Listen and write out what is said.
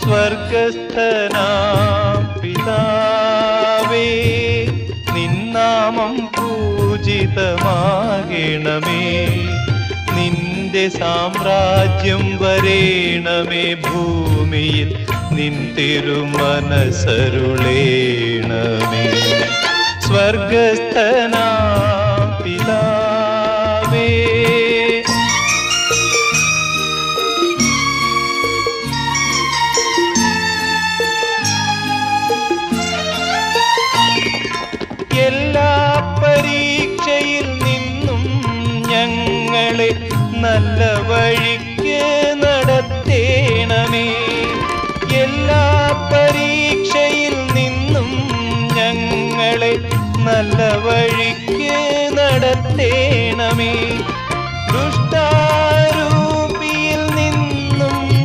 സ്വർഗസ്ഥനാം പിതാവേ, നിന്നാമം പൂജിതമാകണമേ. നിന്റെ സാമ്രാജ്യം വരേണമേ, ഭൂമിയിൽ നിൻ തിരുമനസരുളേണമേ. സ്വർഗസ്ഥനാം പിതാവേ, എല്ലാ പരീക്ഷയിൽ നിന്നും ഞങ്ങളെ നല്ല വഴിക്ക് നടത്തേണമേ. എല്ലാ പരീക്ഷയിൽ നിന്നും ഞങ്ങളെ നല്ല വഴിക്ക് നടത്തേ